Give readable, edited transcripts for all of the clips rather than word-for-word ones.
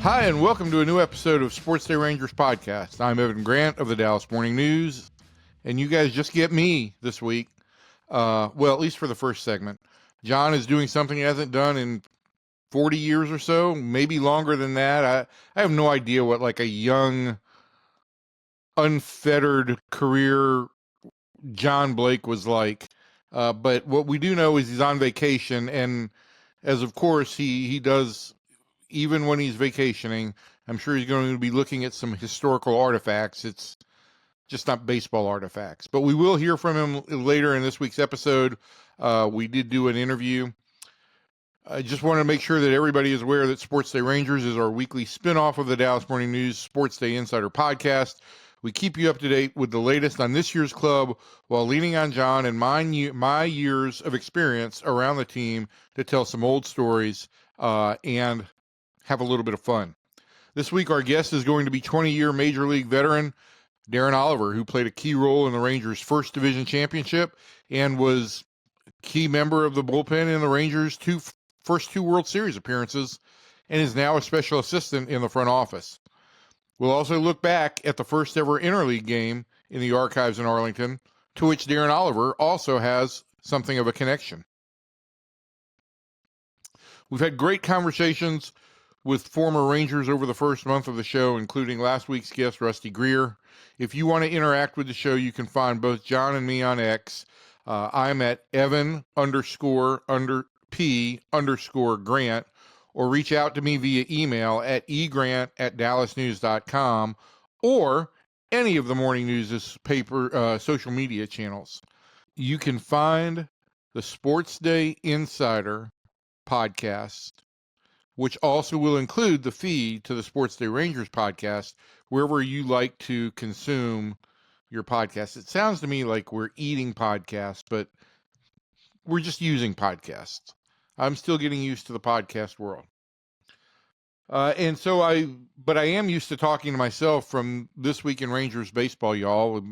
Hi, and welcome to a new episode of SportsDay Rangers podcast. I'm Evan Grant of the Dallas Morning News, and you guys just get me this week. Well, at least for the first segment. John is doing something he hasn't done in 40 years or so, maybe longer than that. I have no idea what like a young, unfettered career John Blake was like. But what we do know is he's on vacation, and as of course he does, even when he's vacationing, I'm sure he's going to be looking at some historical artifacts. It's just not baseball artifacts. But we will hear from him later in this week's episode. We did do an interview. I just want to make sure that everybody is aware that SportsDay Rangers is our weekly spinoff of the Dallas Morning News SportsDay Insider podcast. We keep you up to date with the latest on this year's club while leaning on John and my years of experience around the team to tell some old stories and have a little bit of fun. This week, our guest is going to be 20-year Major League veteran Darren Oliver, who played a key role in the Rangers' first division championship and was a key member of the bullpen in the Rangers' first two World Series appearances and is now a special assistant in the front office. We'll also look back at the first ever interleague game in the archives in Arlington, to which Darren Oliver also has something of a connection. We've had great conversations with former Rangers over the first month of the show, including last week's guest, Rusty Greer. If you want to interact with the show, you can find both John and me on X. I'm at Evan_P_Grant, or reach out to me via email at egrant@dallasnews.com or any of the Morning News' social media channels. You can find the SportsDay Insider podcast, which also will include the feed to the SportsDay Rangers podcast, wherever you like to consume your podcast. It sounds to me like we're eating podcasts, but we're just using podcasts. I'm still getting used to the podcast world. But I am used to talking to myself from This Week in Rangers Baseball, y'all,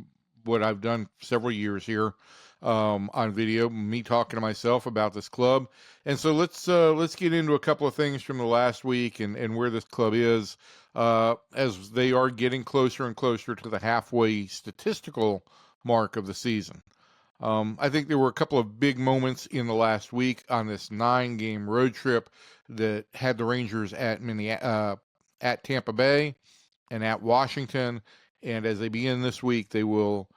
what I've done several years here on video, me talking to myself about this club. And so let's get into a couple of things from the last week and where this club is as they are getting closer and closer to the halfway statistical mark of the season. I think there were a couple of big moments in the last week on this 9-game road trip that had the Rangers at Tampa Bay and at Washington. And as they begin this week, they will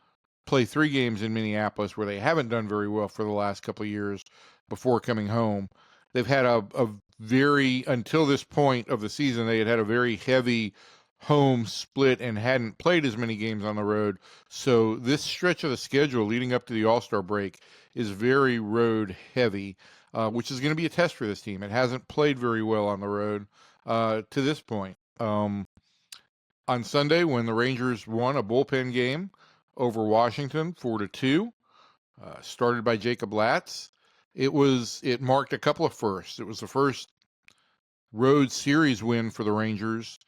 play 3 games in Minneapolis, where they haven't done very well for the last couple of years before coming home. They've had until this point of the season, they had a very heavy home split and hadn't played as many games on the road. So this stretch of the schedule leading up to the All-Star break is very road heavy, which is going to be a test for this team. It hasn't played very well on the road to this point. On Sunday, when the Rangers won a bullpen game over Washington 4-2, started by Jacob Latz, it marked a couple of firsts. It was the first road series win for the Rangers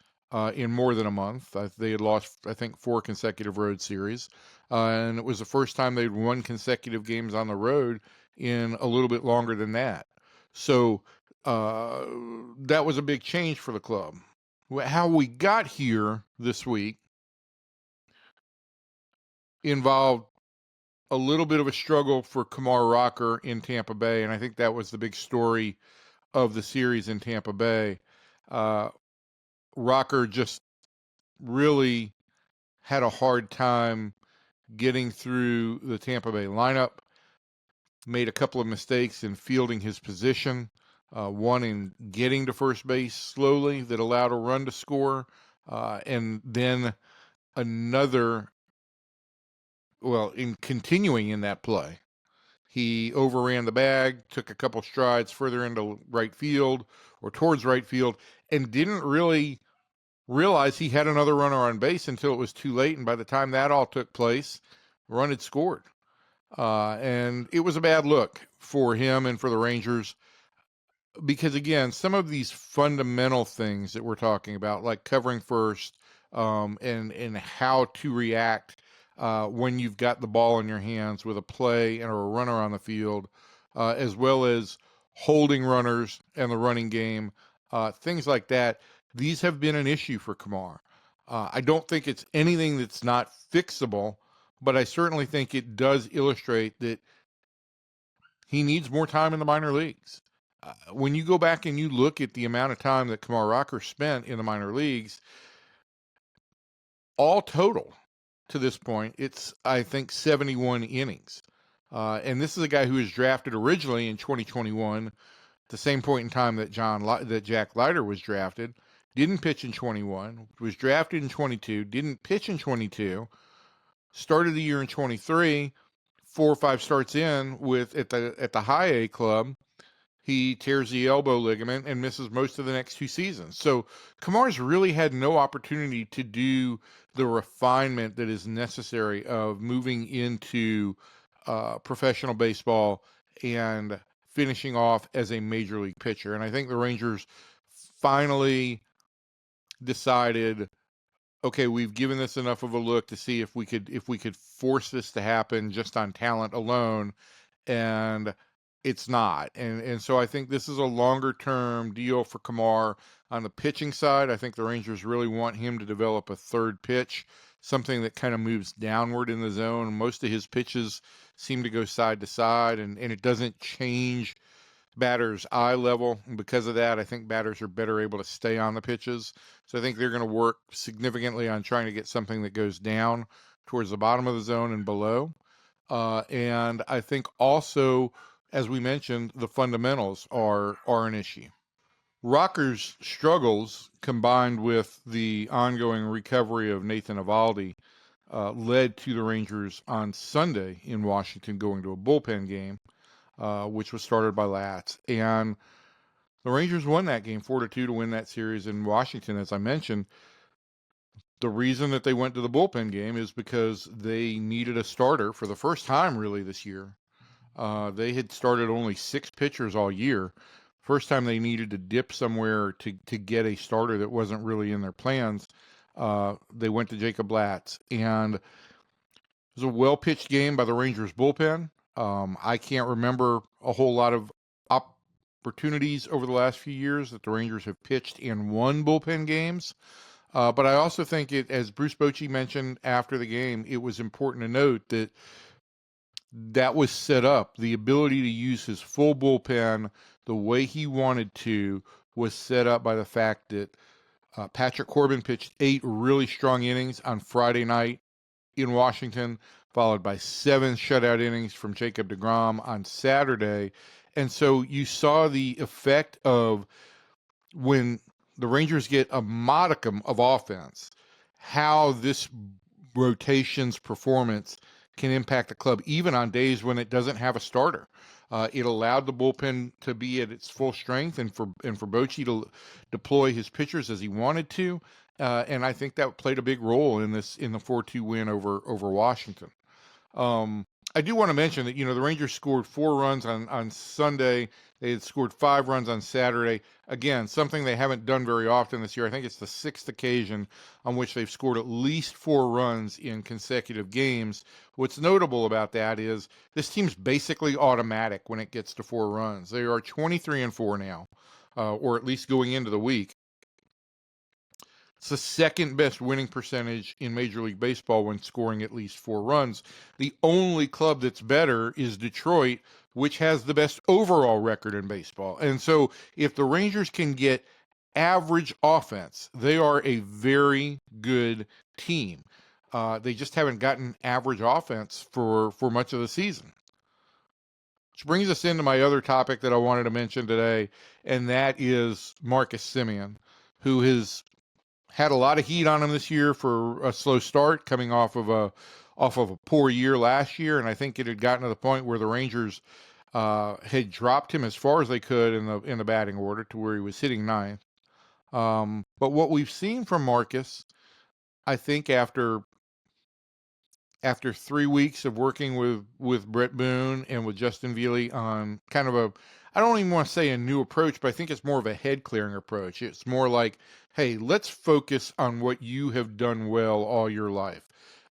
in more than a month. They had lost, I think, 4 consecutive road series, and it was the first time they'd won consecutive games on the road in a little bit longer than that. So that was a big change for the club. How we got here this week involved a little bit of a struggle for Kumar Rocker in Tampa Bay, and I think that was the big story of the series in Tampa Bay. Rocker just really had a hard time getting through the Tampa Bay lineup, made a couple of mistakes in fielding his position, one in getting to first base slowly that allowed a run to score, and then another, in continuing in that play, he overran the bag, took a couple strides further into right field or towards right field, and didn't really realize he had another runner on base until it was too late. And by the time that all took place, run had scored. And it was a bad look for him and for the Rangers because, again, some of these fundamental things that we're talking about, like covering first and how to react when you've got the ball in your hands with a play and a runner on the field, as well as holding runners and the running game, things like that these have been an issue for Kumar. I don't think it's anything that's not fixable, but I certainly think it does illustrate that he needs more time in the minor leagues. When you go back and you look at the amount of time that Kumar Rocker spent in the minor leagues, all total to this point, it's, I think, 71 innings. And this is a guy who was drafted originally in 2021, the same point in time that Jack Leiter was drafted. Didn't pitch in 21, was drafted in 22, didn't pitch in 22, started the year in 23, 4 or 5 starts in with at the high A club. He tears the elbow ligament and misses most of the next 2 seasons. So Kumar's really had no opportunity to do the refinement that is necessary of moving into professional baseball and finishing off as a major league pitcher. And I think the Rangers finally decided, okay, we've given this enough of a look to see if we could force this to happen just on talent alone, and it's not. And so I think this is a longer term deal for Kumar. On the pitching side, I think the Rangers really want him to develop a third pitch, something that kind of moves downward in the zone. Most of his pitches seem to go side to side, and it doesn't change batters' eye level. And because of that, I think batters are better able to stay on the pitches. So I think they're going to work significantly on trying to get something that goes down towards the bottom of the zone and below. And I think also, as we mentioned, the fundamentals are an issue. Rocker's struggles, combined with the ongoing recovery of Nathan Eovaldi, led to the Rangers on Sunday in Washington going to a bullpen game, which was started by Latz. And the Rangers won that game 4-2 to win that series in Washington. As I mentioned, the reason that they went to the bullpen game is because they needed a starter for the first time really this year. They had started only 6 pitchers all year. First time they needed to dip somewhere to get a starter that wasn't really in their plans. They went to Jacob Latz, and it was a well-pitched game by the Rangers bullpen. I can't remember a whole lot of opportunities over the last few years that the Rangers have pitched and won bullpen games. But I also think as Bruce Bochy mentioned after the game, it was important to note that was set up. The ability to use his full bullpen the way he wanted to was set up by the fact that Patrick Corbin pitched 8 really strong innings on Friday night in Washington, followed by 7 shutout innings from Jacob deGrom on Saturday. And so you saw the effect of when the Rangers get a modicum of offense, how this rotation's performance can impact the club, even on days when it doesn't have a starter. It allowed the bullpen to be at its full strength, and for Bochy to deploy his pitchers as he wanted to. And I think that played a big role in the 4-2 win over Washington. I do want to mention that, the Rangers scored 4 runs on Sunday. They had scored 5 runs on Saturday. Again, something they haven't done very often this year. I think it's the 6th occasion on which they've scored at least 4 runs in consecutive games. What's notable about that is this team's basically automatic when it gets to 4 runs. They are 23-4 now, or at least going into the week. It's the second best winning percentage in Major League Baseball when scoring at least 4 runs. The only club that's better is Detroit, which has the best overall record in baseball. And so if the Rangers can get average offense, they are a very good team. They just haven't gotten average offense for much of the season. Which brings us into my other topic that I wanted to mention today, and that is Marcus Semien, who has had a lot of heat on him this year for a slow start, coming off of a poor year last year, and I think it had gotten to the point where the Rangers had dropped him as far as they could in the batting order to where he was hitting 9th. But what we've seen from Marcus, I think after 3 weeks of working with Brett Boone and with Justin Veely on kind of I don't even want to say a new approach, but I think it's more of a head-clearing approach. It's more like, hey, let's focus on what you have done well all your life.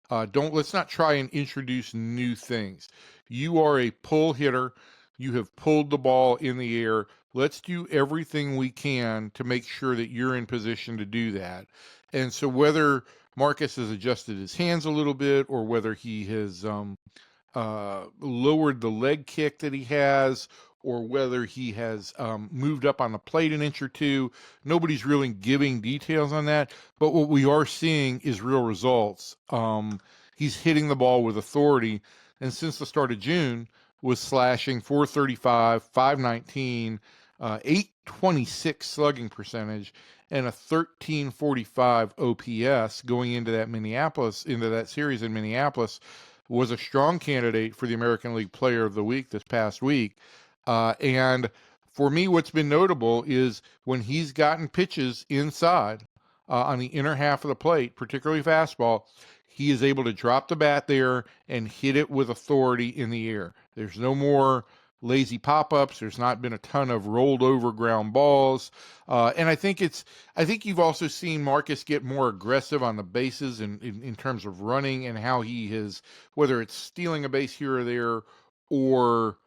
Let's not try and introduce new things. You are a pull hitter. You have pulled the ball in the air. Let's do everything we can to make sure that you're in position to do that. And so whether Marcus has adjusted his hands a little bit or whether he has lowered the leg kick that he has, or whether he has moved up on the plate an inch or two. Nobody's really giving details on that, but what we are seeing is real results. He's hitting the ball with authority, and since the start of June, was slashing 435, 519, 826 slugging percentage, and a 1345 OPS going into that series in Minneapolis. Was a strong candidate for the American League Player of the Week this past week. And for me, what's been notable is when he's gotten pitches inside on the inner half of the plate, particularly fastball, he is able to drop the bat there and hit it with authority in the air. There's no more lazy pop-ups. There's not been a ton of rolled over ground balls. And I think you've also seen Marcus get more aggressive on the bases in terms of running and how he has, whether it's stealing a base here or there or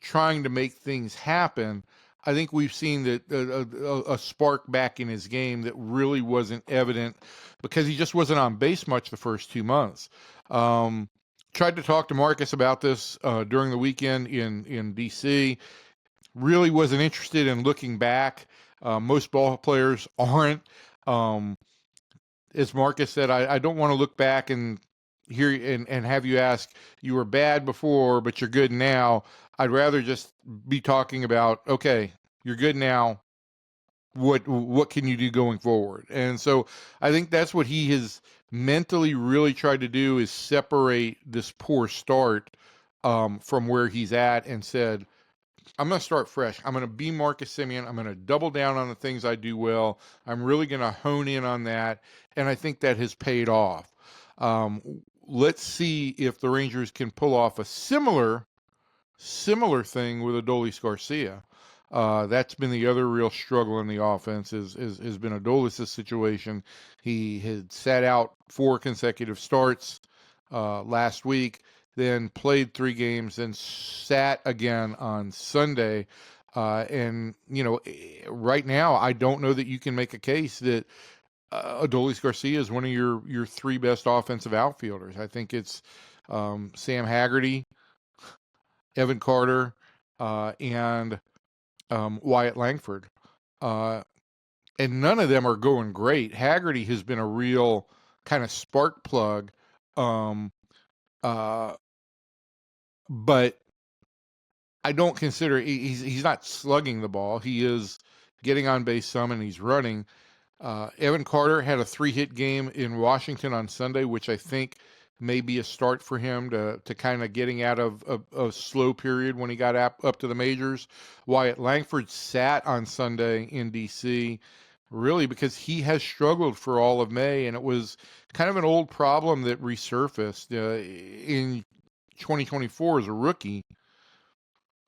trying to make things happen. I think we've seen that a spark back in his game that really wasn't evident because he just wasn't on base much the first 2 months. Tried to talk to Marcus about this during the weekend in D.C. Really wasn't interested in looking back. Most ball players aren't. As Marcus said, I don't want to look back and hear and have you ask, you were bad before, but you're good now. I'd rather just be talking about, okay, you're good now. What can you do going forward? And so I think that's what he has mentally really tried to do, is separate this poor start from where he's at, and said, I'm going to start fresh. I'm going to be Marcus Semien. I'm going to double down on the things I do well. I'm really going to hone in on that. And I think that has paid off. Let's see if the Rangers can pull off a similar thing with Adolis Garcia. That's been the other real struggle in the offense has been Adolis' situation. He had sat out 4 consecutive starts last week, then played 3 games, and sat again on Sunday. And, right now, I don't know that you can make a case that Adolis Garcia is one of your 3 best offensive outfielders. I think it's Sam Haggerty, Evan Carter, and Wyatt Langford. And none of them are going great. Haggerty has been a real kind of spark plug. But I don't consider he's not slugging the ball. He is getting on base some, and he's running. Evan Carter had a 3-hit game in Washington on Sunday, which I think may be a start for him to kind of getting out of a slow period when he got up to the majors. Wyatt Langford sat on Sunday in D.C., really because he has struggled for all of May, and it was kind of an old problem that resurfaced in 2024 as a rookie.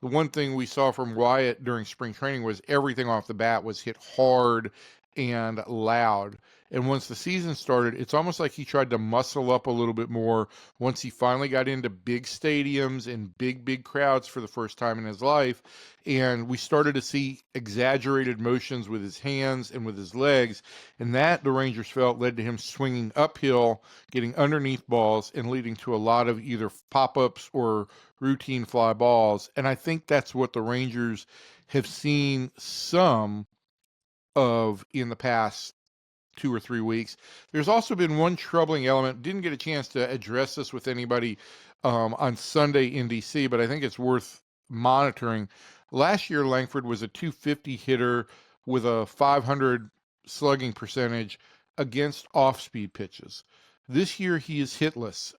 The one thing we saw from Wyatt during spring training was everything off the bat was hit hard and loud. And once the season started, it's almost like he tried to muscle up a little bit more once he finally got into big stadiums and big crowds for the first time in his life. And we started to see exaggerated motions with his hands and with his legs. And that, the Rangers felt, led to him swinging uphill, getting underneath balls, and leading to a lot of either pop-ups or routine fly balls. And I think that's what the Rangers have seen some of in the past 2 or 3 weeks. There's also been one troubling element. Didn't get a chance to address this with anybody on Sunday in DC, but I think it's worth monitoring. Last year, Langford was a .250 hitter with a .500 slugging percentage against off-speed pitches. This year, he is hitless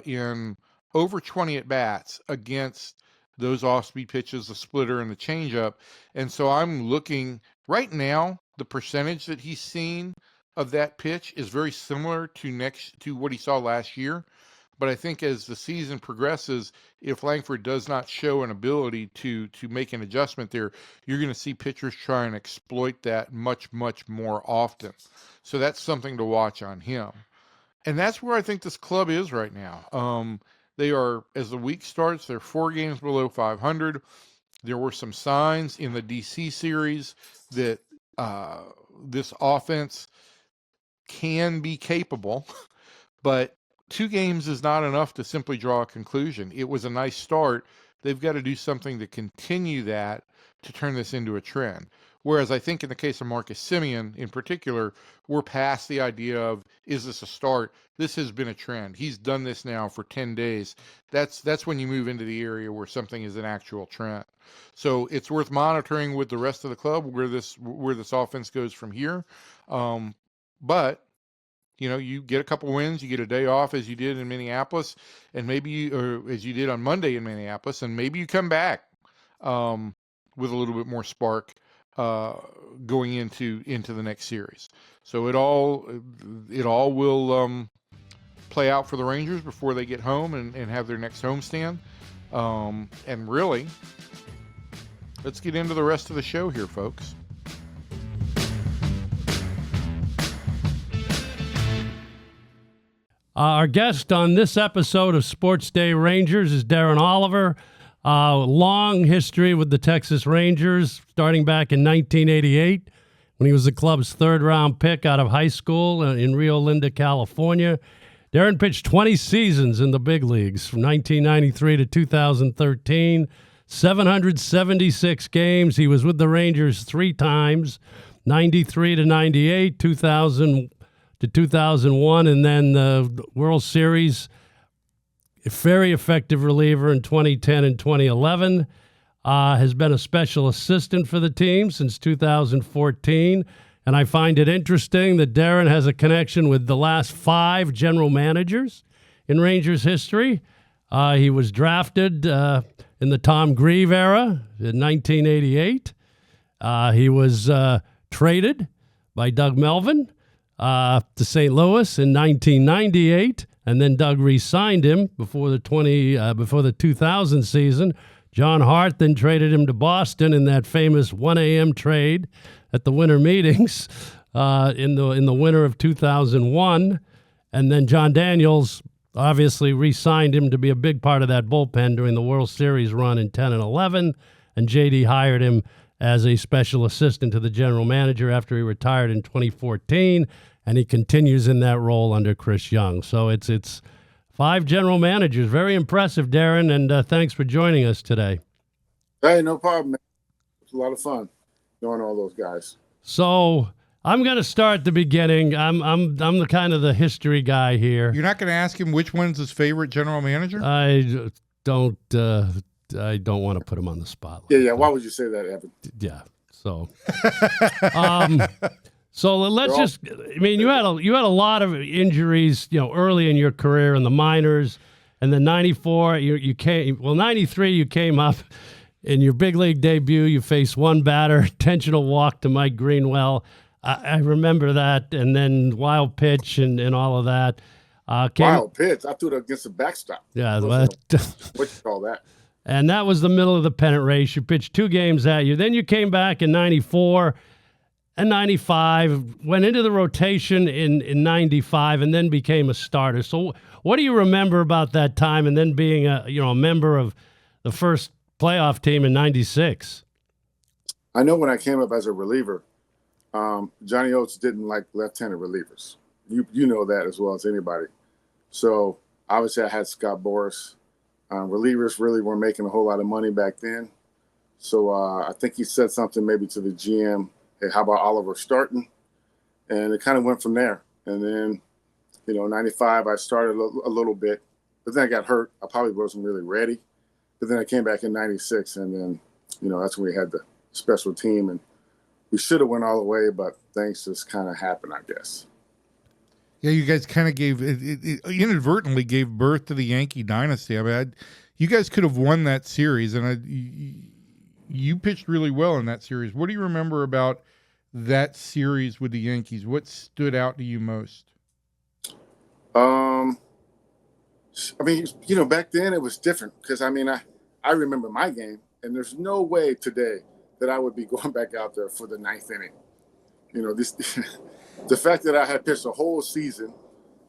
in over 20 at-bats against those off-speed pitches, the splitter and the changeup. And so I'm looking right now, the percentage that he's seen of that pitch is very similar to what he saw last year. But I think as the season progresses, if Langford does not show an ability to make an adjustment there, you're going to see pitchers try and exploit that much more often. So that's something to watch on him. And that's where I think this club is right now. They are, as the week starts, they're 4 games below 500. There were some signs in the DC series that this offense can be capable, but 2 games is not enough to simply draw a conclusion. It was a nice start. They've got to do something to continue that to turn this into a trend. Whereas I think in the case of Marcus Semien in particular, we're past the idea of, is this a start? This has been a trend. He's done this now for 10 days. That's when you move into the area where something is an actual trend. So it's worth monitoring with the rest of the club where this offense goes from here. But you get a couple wins, you get a day off as you did in Minneapolis, and or as you did on Monday in Minneapolis, and maybe you come back with a little bit more spark going into the next series. So it all will play out for the Rangers before they get home and have their next homestand. And really, let's get into the rest of the show here, folks. Our guest on this episode of SportsDay Rangers is Darren Oliver. Long history with the Texas Rangers, starting back in 1988 when he was the club's third-round pick out of high school in Rio Linda, California. Darren pitched 20 seasons in the big leagues from 1993 to 2013, 776 games. He was with the Rangers 3 times, 93 to 98, 2000 to 2001, and then the World Series. A very effective reliever in 2010 and 2011. Has been a special assistant for the team since 2014. And I find it interesting that Darren has a connection with the last 5 general managers in Rangers history. He was drafted in the Tom Grieve era in 1988. He was traded by Doug Melvin to St. Louis in 1998, and then Doug re-signed him before the 2000 season. John Hart then traded him to Boston in that famous 1 a.m. trade at the winter meetings in the winter of 2001, and then John Daniels obviously re-signed him to be a big part of that bullpen during the World Series run in 10 and 11, and JD hired him as a special assistant to the general manager after he retired in 2014, and he continues in that role under Chris Young. So it's 5 general managers. Very impressive, Darren, and thanks for joining us today. Hey, no problem, man. It's a lot of fun knowing all those guys. So I'm going to start at the beginning. I'm the kind of the history guy here. You're not going to ask him which one's his favorite general manager? I don't want to put him on the spot. Yeah. Why would you say that, Evan? Yeah. So, so let's just. I mean, you had a lot of injuries, early in your career in the minors, and then '94 you came. Well, '93 you came up in your big league debut. You faced one batter, intentional walk to Mike Greenwell. I remember that, and then wild pitch and all of that. Wild pitch. I threw it against the backstop. Yeah, what you call that? And that was the middle of the pennant race. You pitched 2 games that year. Then you came back in 94 and 95, went into the rotation in 95, and then became a starter. So what do you remember about that time and then being a member of the first playoff team in 96? I know when I came up as a reliever, Johnny Oates didn't like left-handed relievers. You know that as well as anybody. So obviously I had Scott Boras. Relievers really weren't making a whole lot of money back then. So I think he said something maybe to the GM, hey, how about Oliver starting? And it kind of went from there. And then, 95, I started a little bit, but then I got hurt. I probably wasn't really ready. But then I came back in 96, and then, that's when we had the special team. And we should have went all the way, but things just kind of happened, I guess. Yeah, you guys kind of inadvertently gave birth to the Yankee dynasty. I mean, you guys could have won that series, and you pitched really well in that series. What do you remember about that series with the Yankees? What stood out to you most? I mean, back then it was different because, I remember my game, and there's no way today that I would be going back out there for the 9th inning. The fact that I had pitched a whole season,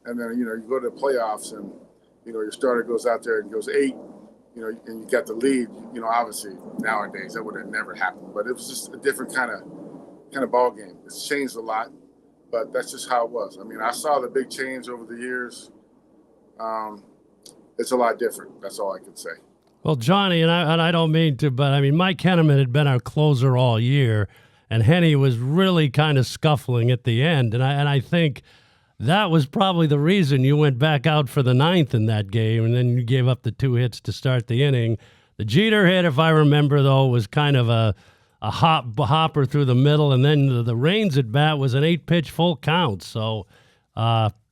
and then, you go to the playoffs and, your starter goes out there and goes 8, and you got the lead, obviously nowadays that would have never happened. But it was just a different kind of ball game. It's changed a lot, but that's just how it was. I mean, I saw the big change over the years. It's a lot different. That's all I can say. Well, Johnny, and I don't mean to, but I mean, Mike Henneman had been our closer all year, and Henny was really kind of scuffling at the end. And I think that was probably the reason you went back out for the ninth in that game, and then you gave up the 2 hits to start the inning. The Jeter hit, if I remember, though, was kind of a hopper through the middle, and then the Rains at bat was an 8-pitch full count. So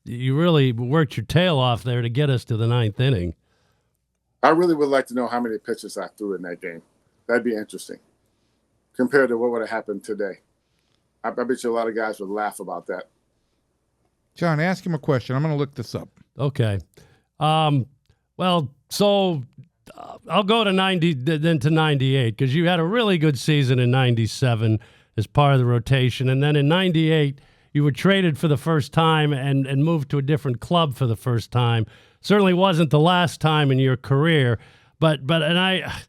you really worked your tail off there to get us to the ninth inning. I really would like to know how many pitches I threw in that game. That'd be interesting compared to what would have happened today. I bet you a lot of guys would laugh about that. John, ask him a question. I'm going to look this up. Okay. Well, so I'll go to 90, then to 98, because you had a really good season in 97 as part of the rotation. And then in 98, you were traded for the first time and moved to a different club for the first time. Certainly wasn't the last time in your career, but that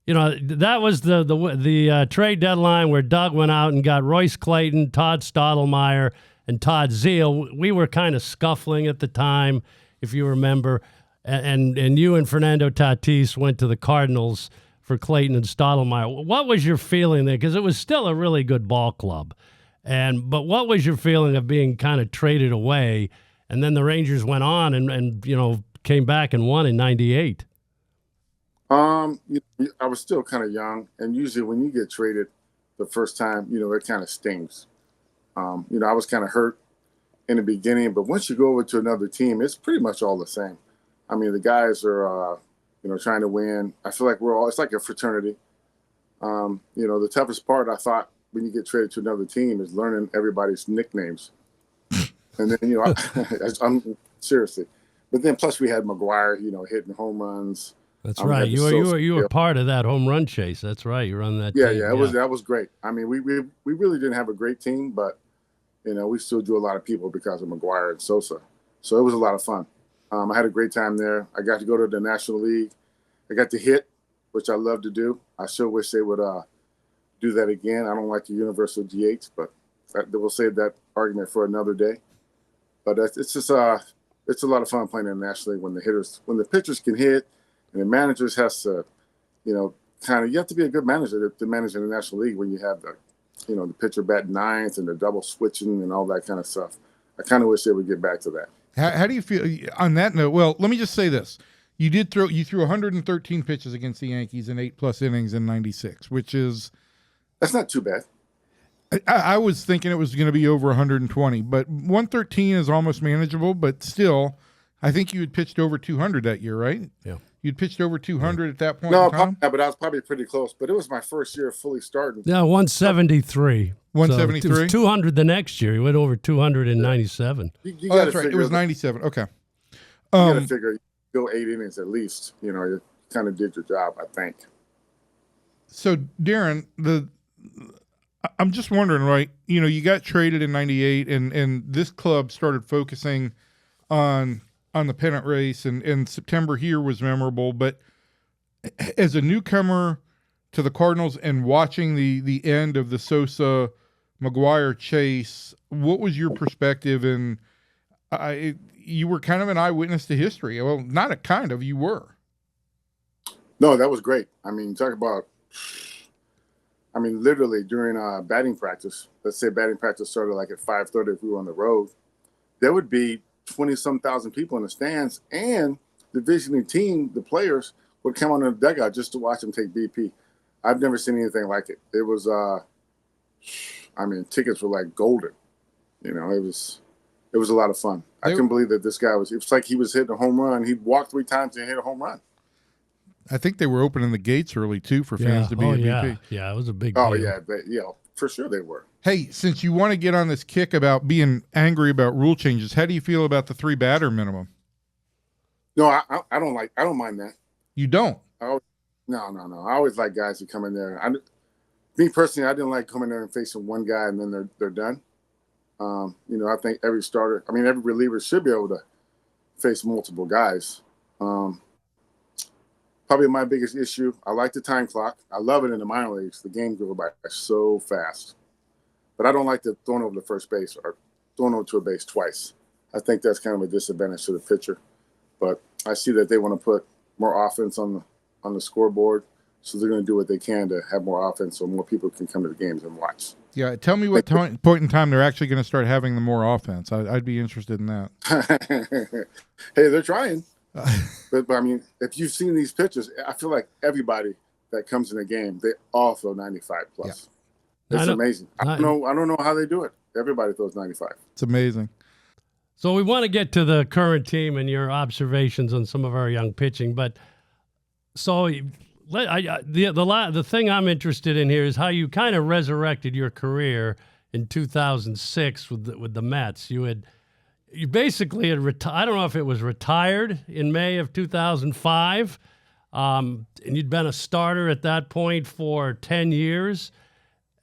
was the trade deadline where Doug went out and got Royce Clayton, Todd Stottlemyre, and Todd Zeal. We were kind of scuffling at the time, if you remember, and you and Fernando Tatis went to the Cardinals for Clayton and Stottlemyre. What was your feeling there? Because it was still a really good ball club, but what was your feeling of being kind of traded away? And then the Rangers went on and came back and won in 98. I was still kind of young, and usually when you get traded the first time, it kind of stings. I was kind of hurt in the beginning, but once you go over to another team, it's pretty much all the same. I mean, the guys are, trying to win. I feel like it's like a fraternity. The toughest part I thought when you get traded to another team is learning everybody's nicknames. And then, I'm seriously. But then plus we had McGuire, hitting home runs. That's right. You were part of that home run chase. That's right. You were on that team. That was great. I mean, we really didn't have a great team, but we still drew a lot of people because of McGuire and Sosa. So it was a lot of fun. I had a great time there. I got to go to the National League. I got to hit, which I love to do. I sure wish they would do that again. I don't like the universal DH, but we'll save that argument for another day. But it's just it's a lot of fun playing in the National League when the pitchers can hit, and the managers has to, you have to be a good manager to manage in the National League when you have the pitcher batting ninth and the double switching and all that kind of stuff. I kind of wish they would get back to that. How do you feel on that note? Well, let me just say this: you threw 113 pitches against the Yankees in 8+ innings in '96, which is that's not too bad. I was thinking it was going to be over 120, but 113 is almost manageable. But still, I think you had pitched over 200 that year, right? Yeah. You'd pitched over 200 at that point in time? But I was probably pretty close. But it was my first year fully starting. Yeah, 173. 173? So it was 200 the next year. He went over 200 in 97. That's right. It was 97. Okay. You got to figure you go 8 innings at least. You kind of did your job, I think. So, Darren, I'm just wondering, right? You got traded in '98, and this club started focusing on the pennant race, and September here was memorable. But as a newcomer to the Cardinals and watching the end of the Sosa McGuire chase, what was your perspective? And you were kind of an eyewitness to history. Well, not a kind of, you were. No, that was great. I mean, talk about. Literally during batting practice, let's say batting practice started like at 5:30 if we were on the road, there would be 20-some thousand people in the stands, and the visiting team, the players, would come on the dugout just to watch them take BP. I've never seen anything like it. It was, tickets were like golden. It was a lot of fun. I couldn't believe that this guy it was like he was hitting a home run. He'd walk 3 times and hit a home run. I think they were opening the gates early, too, for fans to be at BP. Yeah, it was a big deal. Oh, yeah, for sure they were. Hey, since you want to get on this kick about being angry about rule changes, how do you feel about the 3-batter minimum? No, I don't mind that. You don't? No. I always like guys who come in there. Me personally, I didn't like coming there and facing one guy and then they're done. I think every reliever should be able to face multiple guys. probably my biggest issue. I like the time clock. I love it in the minor leagues. The game goes by so fast. But I don't like the throwing over the first base or throwing over to a base twice. I think that's kind of a disadvantage to the pitcher. But I see that they want to put more offense on the scoreboard, so they're going to do what they can to have more offense so more people can come to the games and watch. Yeah, tell me what point in time they're actually going to start having the more offense. I'd be interested in that. Hey, they're trying. But I mean, if you've seen these pitchers, I feel like everybody that comes in the game, they all throw 95 plus. Yeah. It's amazing. I don't know how they do it. Everybody throws 95. It's amazing. So we want to get to the current team and your observations on some of our young pitching, but so the thing I'm interested in here is how you kind of resurrected your career in 2006 with the Mets. You basically had I don't know if it was retired in May of 2005, and you'd been a starter at that point for 10 years.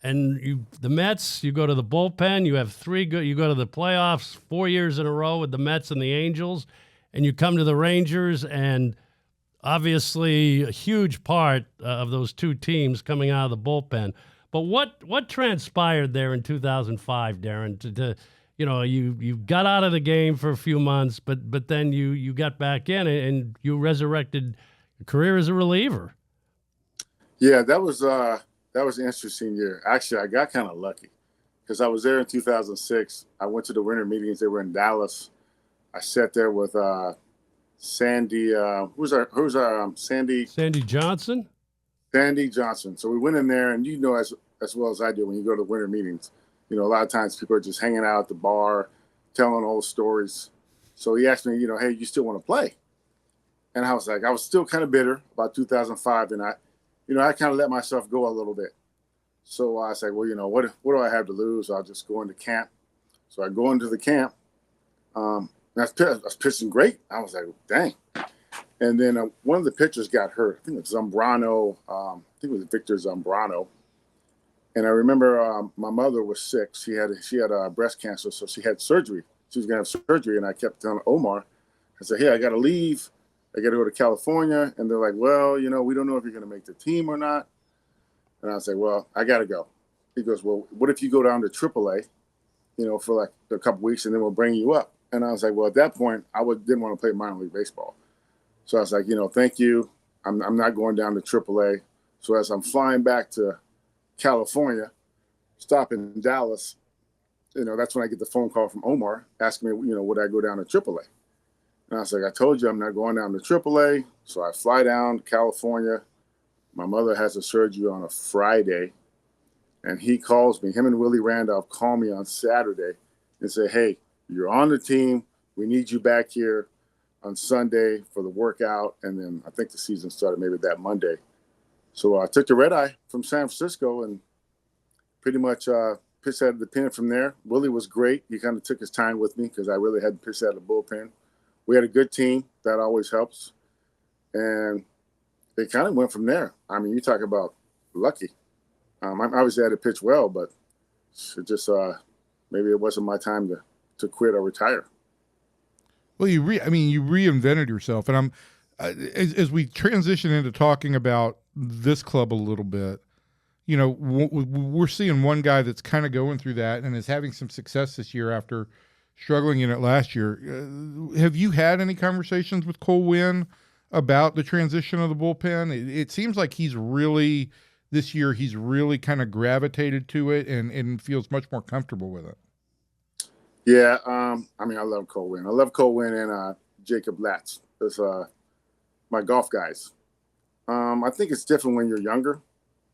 And the Mets, you go to the bullpen, you have you go to the playoffs 4 years in a row with the Mets and the Angels, and you come to the Rangers, and obviously a huge part of those two teams coming out of the bullpen. But what transpired there in 2005, Darren? You got out of the game for a few months, but then you got back in and you resurrected your career as a reliever. Yeah, that was an interesting year. Actually, I got kind of lucky because I was there in 2006. I went to the winter meetings. They were in Dallas. I sat there with Sandy. Who's our Sandy? Sandy Johnson. Sandy Johnson. So we went in there, and as well as I do, when you go to winter meetings, a lot of times people are just hanging out at the bar, telling old stories. So he asked me, hey, you still want to play? And I was like, I was still kind of bitter about 2005, and I kind of let myself go a little bit. So I said, well, what do I have to lose? I'll just go into camp. So I go into the camp. And I was pitching great. I was like, dang. And then one of the pitchers got hurt. I think it was Zambrano. I think it was Victor Zambrano. And I remember my mother was sick. She had breast cancer, so she had surgery. She was going to have surgery, and I kept telling Omar, I said, hey, I got to leave. I got to go to California. And they're like, well, we don't know if you're going to make the team or not. And I was like, well, I got to go. He goes, well, what if you go down to AAA, for like a couple weeks, and then we'll bring you up. And I was like, well, at that point, I didn't want to play minor league baseball. So I was like, thank you. I'm not going down to AAA. So as I'm flying back to California, stop in Dallas, that's when I get the phone call from Omar asking me, would I go down to AAA? And I was like, I told you I'm not going down to AAA. So I fly down to California. My mother has a surgery on a Friday. And he calls me. Him and Willie Randolph call me on Saturday and say, hey, you're on the team. We need you back here on Sunday for the workout. And then I think the season started maybe that Monday. So I took the red eye from San Francisco and pretty much pitched out of the pen from there. Willie was great. He kind of took his time with me because I really hadn't pitched out of the bullpen. We had a good team. That always helps. And it kind of went from there. I mean, you talk about lucky. I obviously had to pitch well, but it just maybe it wasn't my time to quit or retire. Well, you reinvented yourself. And as we transition into talking about this club a little bit, we're seeing one guy that's kind of going through that and is having some success this year after struggling in it last year. Have you had any conversations with Cole Winn about the transition of the bullpen? It seems like this year he's really kind of gravitated to it and feels much more comfortable with it. Yeah, I love Cole Winn. I love Cole Winn and Jacob Latz. Those my golf guys. I think it's different when you're younger.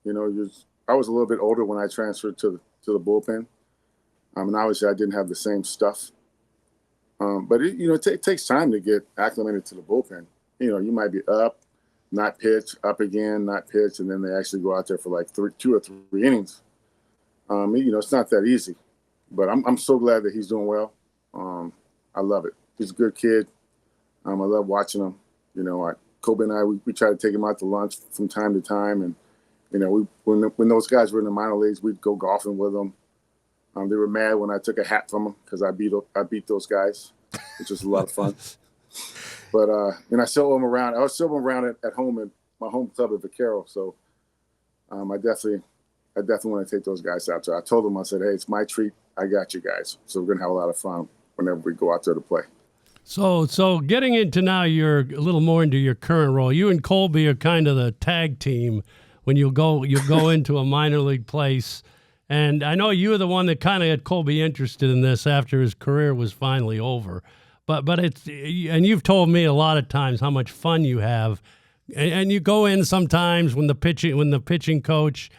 I was a little bit older when I transferred to the bullpen. And obviously I didn't have the same stuff. But it takes time to get acclimated to the bullpen. You might be up, not pitch, up again, not pitch, and then they actually go out there for like 2 or 3 innings. It's not that easy. But I'm so glad that he's doing well. I love it. He's a good kid. I love watching him. Kobe and I, we try to take him out to lunch from time to time. And, when those guys were in the minor leagues, we'd go golfing with them. They were mad when I took a hat from them because I beat those guys, which was a lot of fun. But and I still owe them around. I was still around at home my home club at Vaquero. So I definitely want to take those guys out there. I told them, I said, hey, it's my treat. I got you guys. So we're going to have a lot of fun whenever we go out there to play. So getting into now, you're a little more into your current role. You and Colby are kind of the tag team when you go into a minor league place. And I know you were the one that kind of had Colby interested in this after his career was finally over. But it's, and you've told me a lot of times how much fun you have. And you go in sometimes when the pitching coach,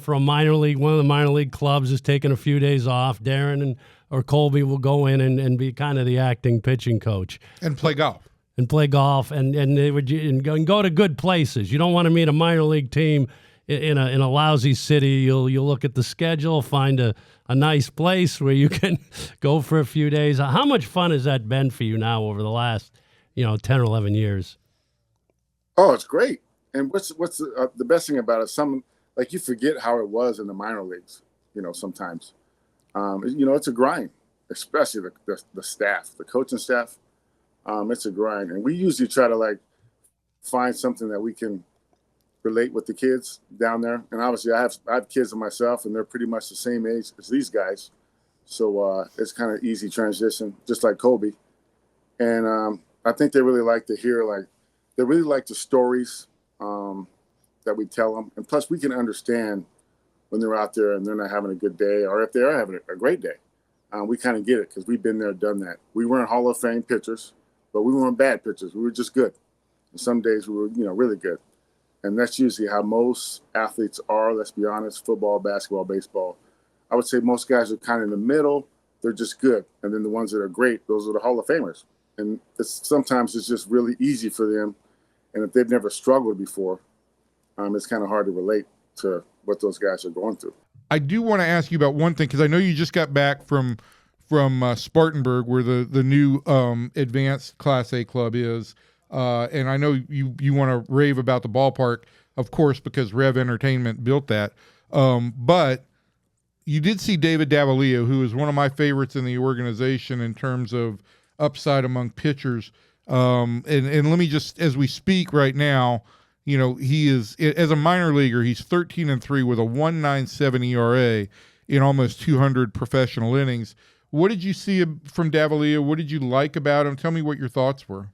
for a minor league, one of the minor league clubs is taking a few days off, Darren or Colby will go in and be kind of the acting pitching coach. And play golf. And they would go to good places. You don't want to meet a minor league team in a lousy city. You'll look at the schedule, find a nice place where you can go for a few days. How much fun has that been for you now over the last 10 or 11 years? Oh, it's great. And what's the best thing about it? Like you forget how it was in the minor leagues. Sometimes. It's a grind, especially the staff, the coaching staff. It's a grind, and we usually try to find something that we can relate with the kids down there. And obviously, I have kids of myself, and they're pretty much the same age as these guys, so it's kind of easy transition, just like Colby. And I think they really like to hear they really like the stories that we tell them, and plus we can understand when they're out there and they're not having a good day, or if they are having a great day. We kind of get it because we've been there, done that. We weren't Hall of Fame pitchers, but we weren't bad pitchers. We were just good. And some days we were, really good. And that's usually how most athletes are, let's be honest, football, basketball, baseball. I would say most guys are kind of in the middle. They're just good. And then the ones that are great, those are the Hall of Famers. And sometimes it's just really easy for them. And if they've never struggled before, it's kind of hard to relate to what those guys are going through. I do want to ask you about one thing, because I know you just got back from Spartanburg, where the new advanced Class A club is, and I know you want to rave about the ballpark, of course, because Rev Entertainment built that. But you did see David Davalillo, who is one of my favorites in the organization in terms of upside among pitchers. And let me just, as we speak right now, he is, as a minor leaguer, he's 13-3 with a 1.97 ERA in almost 200 professional innings. What did you see from Davalillo? What did you like about him? Tell me what your thoughts were.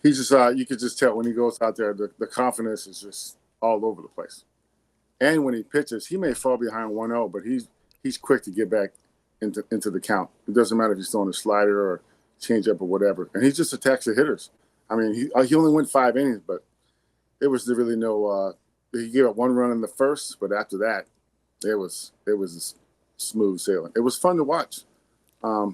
He's just, you could just tell when he goes out there, the confidence is just all over the place. And when he pitches, he may fall behind 1-0, but he's quick to get back into the count. It doesn't matter if he's throwing a slider or changeup or whatever. And he just attacks the hitters. I mean, he only went 5 innings, but it was really no. He gave up 1 run in the first, but after that, it was smooth sailing. It was fun to watch. I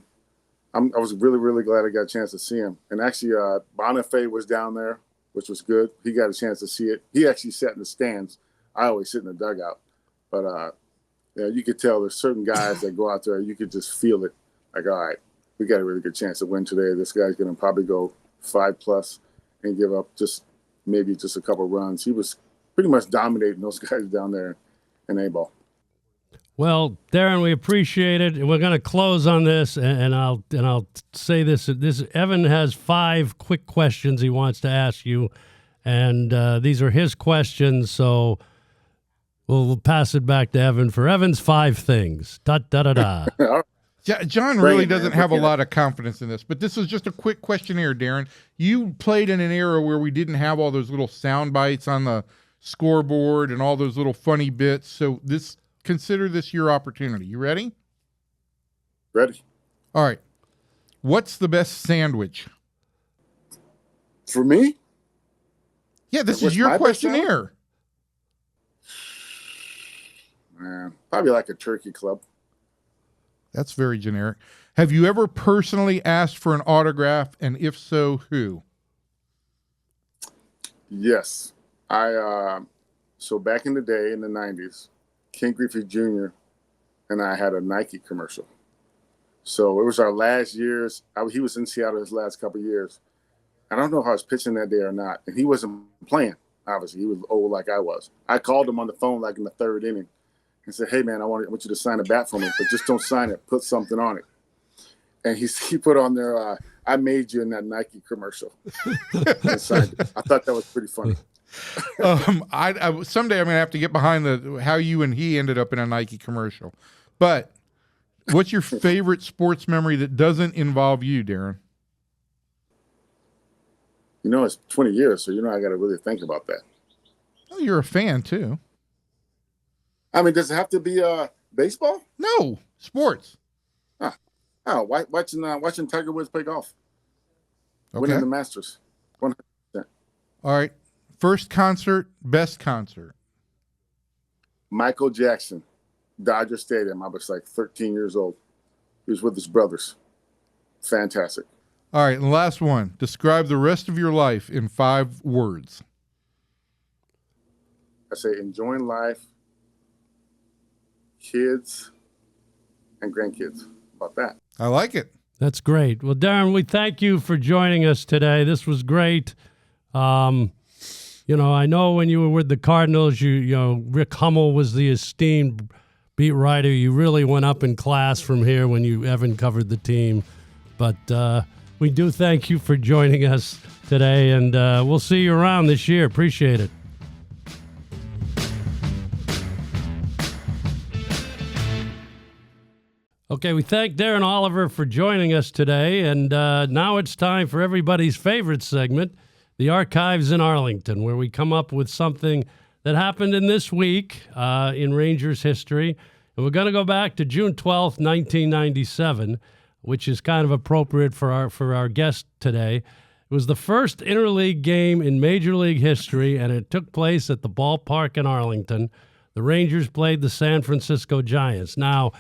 was really, really glad I got a chance to see him. And actually, Bonifay was down there, which was good. He got a chance to see it. He actually sat in the stands. I always sit in the dugout, but you could tell there's certain guys that go out there. You could just feel it. Like, all right, we got a really good chance to win today. This guy's going to probably go 5+ and give up maybe just a couple runs. He was pretty much dominating those guys down there in A-ball. Well, Darren, we appreciate it. We're going to close on this, and I'll say this. Evan has 5 quick questions he wants to ask you, and these are his questions, so we'll pass it back to Evan for Evan's 5 things. Da-da-da-da. John really doesn't have a lot of confidence in this, but this is just a quick questionnaire, Darren. You played in an era where we didn't have all those little sound bites on the scoreboard and all those little funny bits, so consider this your opportunity. You ready? Ready. All right. What's the best sandwich? For me? Yeah, this is your questionnaire. Man, probably like a turkey club. That's very generic. Have you ever personally asked for an autograph, and if so, who? Yes. So back in the day, in the 90s, Ken Griffey Jr. and I had a Nike commercial. So it was our last years. He was in Seattle his last couple of years. I don't know if I was pitching that day or not. And he wasn't playing, obviously. He was old like I was. I called him on the phone in the 3rd inning and said, hey, man, I want you to sign a bat for me, but just don't sign it. Put something on it. And he put on there, I made you in that Nike commercial. And signed it. I thought that was pretty funny. I someday I'm gonna have to get behind how you and he ended up in a Nike commercial. But what's your favorite sports memory that doesn't involve you, Darren? You know, it's 20 years, so I got to really think about that. Oh, you're a fan too. I mean, does it have to be baseball? No, sports. Oh, watching Tiger Woods play golf, Okay. winning the Masters, 100%. All right. First concert, best concert. Michael Jackson, Dodger Stadium. I was like 13 years old. He was with his brothers. Fantastic. All right, and the last one. Describe the rest of your life in 5 words. I say enjoying life, kids, and grandkids. How about that? I like it. That's great. Well, Darren, we thank you for joining us today. This was great. I know when you were with the Cardinals, Rick Hummel was the esteemed beat writer. You really went up in class from here when you Evan covered the team. But we do thank you for joining us today, and we'll see you around this year. Appreciate it. Okay, we thank Darren Oliver for joining us today, and now it's time for everybody's favorite segment, the Archives in Arlington, where we come up with something that happened in this week in Rangers history. And we're going to go back to June 12th, 1997, which is kind of appropriate for our guest today. It was the first interleague game in Major League history, and it took place at the ballpark in Arlington. The Rangers played the San Francisco Giants. Now,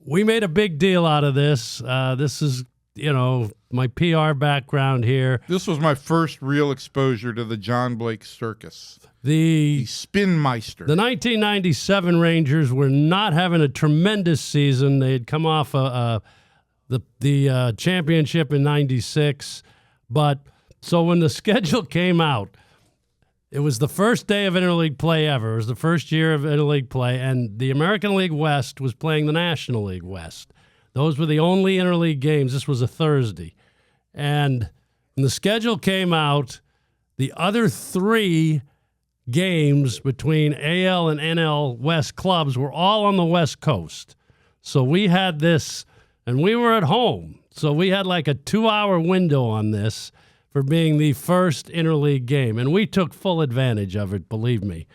we made a big deal out of this. This is, my PR background here. This was my first real exposure to the John Blake circus. The Spin Meister. The 1997 Rangers were not having a tremendous season. They had come off the championship in '96, but so when the schedule came out, it was the first day of interleague play ever. It was the first year of interleague play, and the American League West was playing the National League West. Those were the only interleague games. This was a Thursday. And when the schedule came out, the other 3 games between AL and NL West clubs were all on the West Coast. So we had this, and we were at home. So we had like a 2-hour window on this for being the first interleague game. And we took full advantage of it, believe me.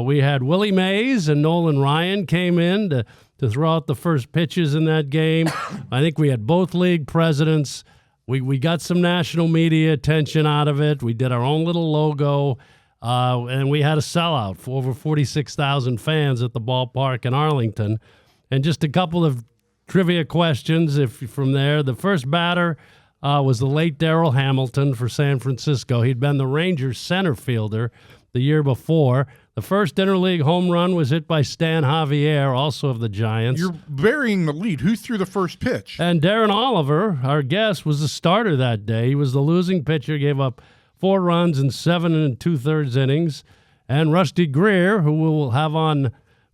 We had Willie Mays and Nolan Ryan came in to throw out the first pitches in that game. I think we had both league presidents. We got some national media attention out of it. We did our own little logo. And we had a sellout for over 46,000 fans at the ballpark in Arlington. And just a couple of trivia questions from there. The first batter was the late Darrell Hamilton for San Francisco. He'd been the Rangers center fielder the year before. The first interleague home run was hit by Stan Javier, also of the Giants. You're burying the lead. Who threw the first pitch? And Darren Oliver, our guest, was the starter that day. He was the losing pitcher, gave up 4 runs in 7 2/3 innings. And Rusty Greer, who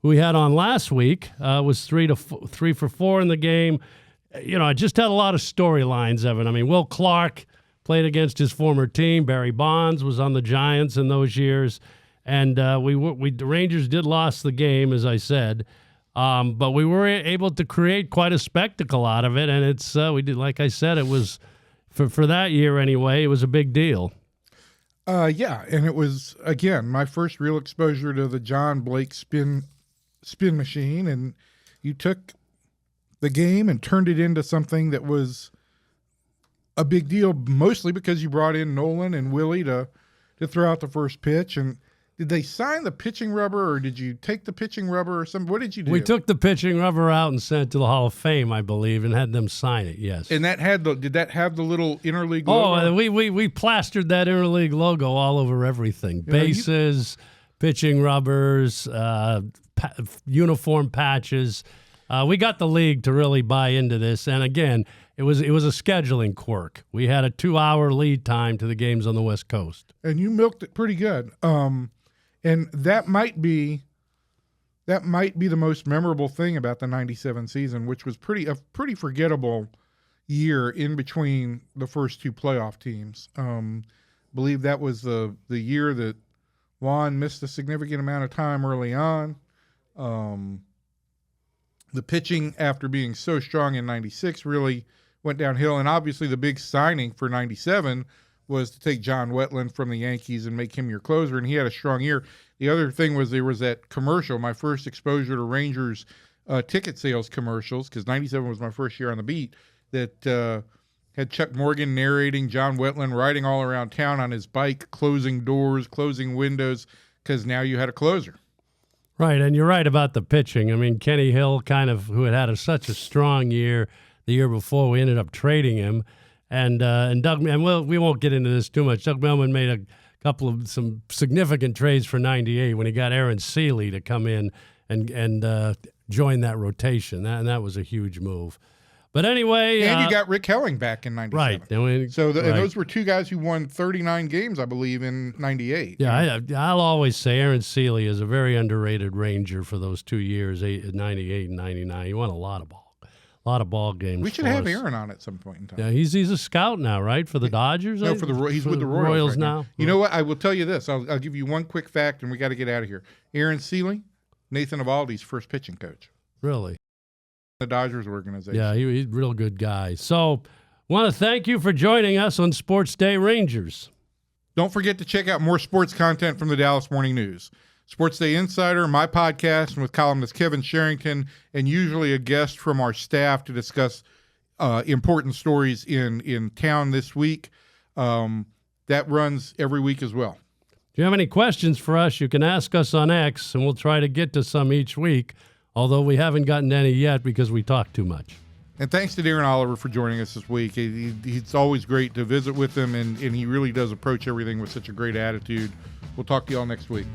we had on last week, was 3 for 4 in the game. I just had a lot of storylines, Evan. I mean, Will Clark played against his former team. Barry Bonds was on the Giants in those years. And the Rangers did lose the game, as I said. But we were able to create quite a spectacle out of it. And we did, like I said, it was, for that year anyway, it was a big deal. Yeah, and it was, again, my first real exposure to the John Blake spin machine. And you took the game and turned it into something that was a big deal, mostly because you brought in Nolan and Willie to throw out the first pitch. And did they sign the pitching rubber, or did you take the pitching rubber or something? What did you do? We took the pitching rubber out and sent it to the Hall of Fame, I believe, and had them sign it, yes. And did that have the little interleague logo? Oh, we plastered that interleague logo all over everything. Bases, pitching rubbers, uniform patches. We got the league to really buy into this, and again, it was a scheduling quirk. We had a 2-hour lead time to the games on the West Coast, and you milked it pretty good. And that might be the most memorable thing about the '97 season, which was a pretty forgettable year in between the first two playoff teams. Believe that was the year that Juan missed a significant amount of time early on. The pitching, after being so strong in 96, really went downhill. And obviously the big signing for 97 was to take John Wetland from the Yankees and make him your closer, and he had a strong year. The other thing was there was that commercial, my first exposure to Rangers ticket sales commercials, because 97 was my first year on the beat, that had Chuck Morgan narrating, John Wetland riding all around town on his bike, closing doors, closing windows, because now you had a closer. Right, and you're right about the pitching. I mean, Kenny Hill, who had such a strong year the year before, we ended up trading him, and Doug, and we won't get into this too much. Doug Melman made a couple of some significant trades for '98 when he got Aaron Seeley to come in and join that rotation, and that was a huge move. But anyway, and you got Rick Helling back in '97. Right. And those were two guys who won 39 games, I believe, in '98. Yeah, I'll always say Aaron Seeley is a very underrated Ranger for those 2 years, '98 and '99. He won a lot of ball games. We should have Aaron on at some point in time. Yeah, he's a scout now, right, for the Dodgers? No, he's with the Royals right now. You know what? I will tell you this. I'll give you one quick fact, and we got to get out of here. Aaron Seeley, Nathan Eovaldi's first pitching coach. Really? The Dodgers organization. Yeah, he's a real good guy. So, want to thank you for joining us on Sports Day Rangers. Don't forget to check out more sports content from the Dallas Morning News. Sports Day Insider, my podcast, and with columnist Kevin Sherrington, and usually a guest from our staff to discuss important stories in town this week. That runs every week as well. If you have any questions for us, you can ask us on X, and we'll try to get to some each week, although we haven't gotten any yet because we talk too much. And thanks to Darren Oliver for joining us this week. It's always great to visit with him, and he really does approach everything with such a great attitude. We'll talk to you all next week.